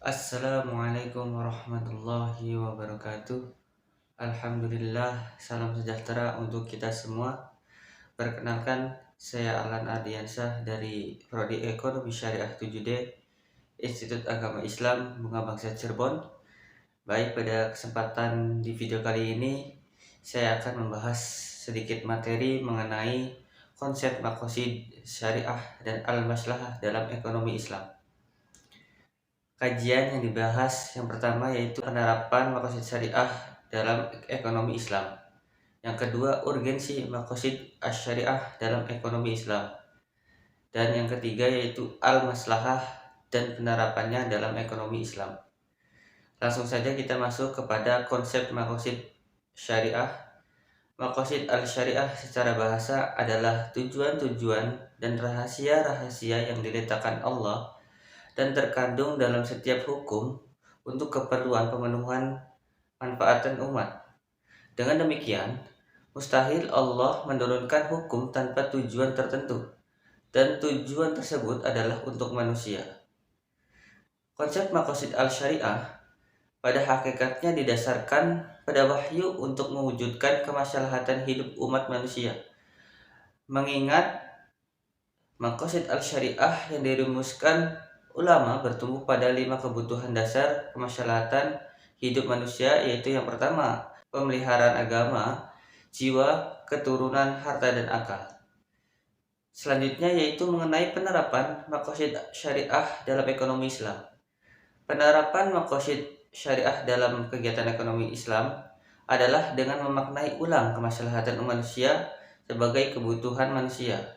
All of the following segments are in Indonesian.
Assalamualaikum warahmatullahi wabarakatuh. Alhamdulillah, salam sejahtera untuk kita semua. Perkenalkan, saya Alan Ardiansyah dari Prodi Ekonomi Syariah 7D, Institut Agama Islam Bunga Bangsa Cirebon. Baik, pada kesempatan di video kali ini, saya akan membahas sedikit materi mengenai konsep maqasid syariah dan al-maslahah dalam ekonomi Islam. Kajian yang dibahas yang pertama yaitu penerapan maqasid syariah dalam ekonomi Islam. Yang kedua, urgensi maqasid asy-syariah dalam ekonomi Islam. Dan yang ketiga yaitu al-maslahah dan penerapannya dalam ekonomi Islam. Langsung saja kita masuk kepada konsep maqasid syariah. Maqasid al-syariah secara bahasa adalah tujuan-tujuan dan rahasia-rahasia yang diletakkan Allah dan terkandung dalam setiap hukum untuk keperluan pemenuhan manfaatan umat. Dengan demikian, mustahil Allah menurunkan hukum tanpa tujuan tertentu, dan tujuan tersebut adalah untuk manusia. Konsep maqasid al-syariah pada hakikatnya didasarkan pada wahyu untuk mewujudkan kemaslahatan hidup umat manusia. Mengingat maqasid al-syariah yang dirumuskan ulama bertumbuh pada 5 kebutuhan dasar kemaslahatan hidup manusia, yaitu yang pertama, pemeliharaan agama, jiwa, keturunan, harta, dan akal. Selanjutnya yaitu mengenai penerapan maqasid syariah dalam ekonomi Islam. Penerapan maqasid syariah dalam kegiatan ekonomi Islam adalah dengan memaknai ulang kemaslahatan manusia sebagai kebutuhan manusia.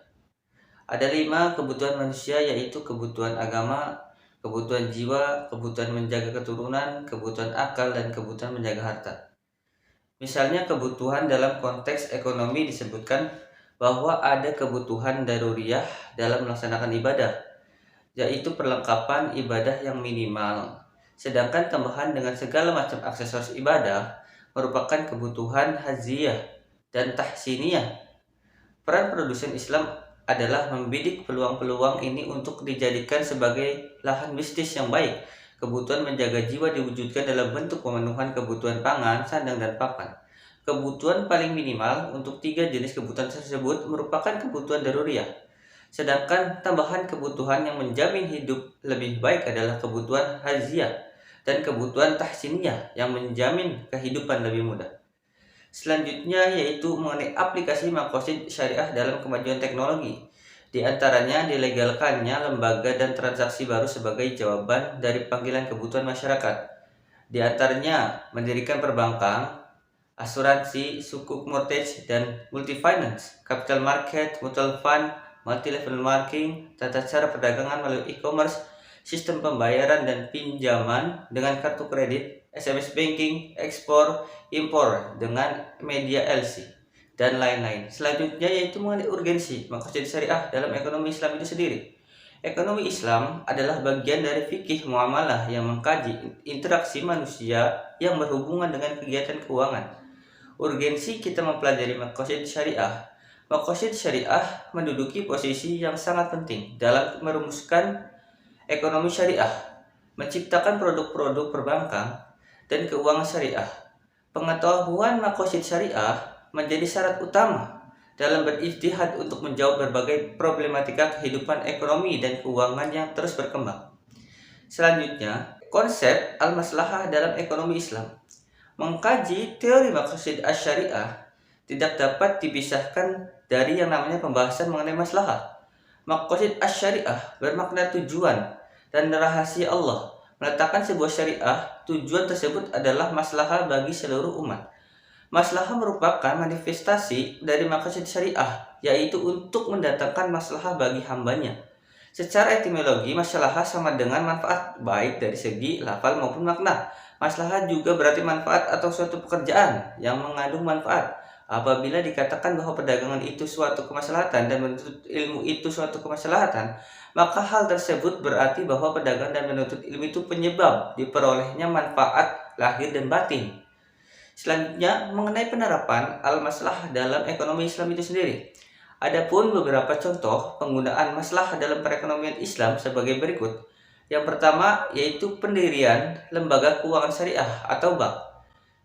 Ada 5 kebutuhan manusia, yaitu kebutuhan agama, kebutuhan jiwa, kebutuhan menjaga keturunan, kebutuhan akal, dan kebutuhan menjaga harta. Misalnya kebutuhan dalam konteks ekonomi disebutkan bahwa ada kebutuhan daruriyah dalam melaksanakan ibadah, yaitu perlengkapan ibadah yang minimal. Sedangkan tambahan dengan segala macam aksesoris ibadah merupakan kebutuhan haziyah dan tahsiniyah. Peran produsen Islam adalah membidik peluang-peluang ini untuk dijadikan sebagai lahan bisnis yang baik. Kebutuhan menjaga jiwa diwujudkan dalam bentuk pemenuhan kebutuhan pangan, sandang, dan papan. Kebutuhan paling minimal untuk 3 jenis kebutuhan tersebut merupakan kebutuhan daruriyah. Sedangkan tambahan kebutuhan yang menjamin hidup lebih baik adalah kebutuhan haziyah dan kebutuhan tahsiniyah yang menjamin kehidupan lebih mudah. Selanjutnya yaitu mengenai aplikasi maqasid syariah dalam kemajuan teknologi. Di antaranya dilegalkannya lembaga dan transaksi baru sebagai jawaban dari panggilan kebutuhan masyarakat. Di antaranya mendirikan perbankan, asuransi, sukuk mortgage, dan multi-finance, capital market, mutual fund, multi-level marketing, tata cara perdagangan melalui e-commerce, sistem pembayaran dan pinjaman dengan kartu kredit, SMS banking, ekspor, impor dengan media LC, dan lain-lain. Selanjutnya yaitu mengenai urgensi maqasid syariah dalam ekonomi Islam itu sendiri. Ekonomi Islam adalah bagian dari fikih muamalah yang mengkaji interaksi manusia yang berhubungan dengan kegiatan keuangan. Urgensi kita mempelajari maqasid syariah. Maqasid syariah menduduki posisi yang sangat penting dalam merumuskan ekonomi syariah, menciptakan produk-produk perbankan dan keuangan syariah. Pengetahuan maqasid syariah menjadi syarat utama dalam berijtihad untuk menjawab berbagai problematika kehidupan ekonomi dan keuangan yang terus berkembang. Selanjutnya, konsep al-maslahah dalam ekonomi Islam. Mengkaji teori maqasid asy-syariah tidak dapat dipisahkan dari yang namanya pembahasan mengenai maslahah. Maqasid asy-syariah bermakna tujuan dan rahasia Allah. Meletakkan sebuah syariah, tujuan tersebut adalah maslahah bagi seluruh umat. Maslahah merupakan manifestasi dari maqasid syariah, yaitu untuk mendatangkan maslahah bagi hambanya. Secara etimologi, maslahah sama dengan manfaat, baik dari segi lafal maupun makna. Maslahah juga berarti manfaat atau suatu pekerjaan yang mengandung manfaat. Apabila dikatakan bahwa perdagangan itu suatu kemaslahatan dan menuntut ilmu itu suatu kemaslahatan, maka hal tersebut berarti bahwa pedagang dan menuntut ilmu itu penyebab diperolehnya manfaat lahir dan batin. Selanjutnya, mengenai penerapan al-maslahah dalam ekonomi Islam itu sendiri. Adapun beberapa contoh penggunaan maslahah dalam perekonomian Islam sebagai berikut. Yang pertama yaitu pendirian lembaga keuangan syariah atau bank.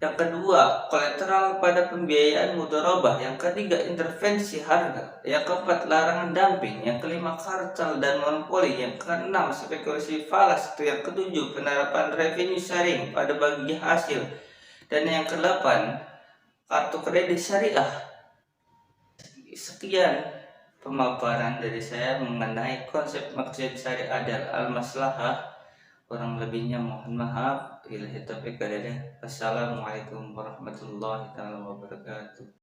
Yang kedua, kolateral pada pembiayaan mudharabah. Yang ketiga, intervensi harga. Yang keempat, larangan dumping. Yang kelima, kartel dan monopoli. Yang keenam, spekulasi falas. Yang ketujuh, penerapan revenue sharing pada bagi hasil. Dan yang kedelapan, kartu kredit syariah. Sekian pemaparan dari saya mengenai konsep maksud syariah dan al-maslahah. Kurang lebihnya mohon maaf. Wassalamualaikum warahmatullahi wabarakatuh.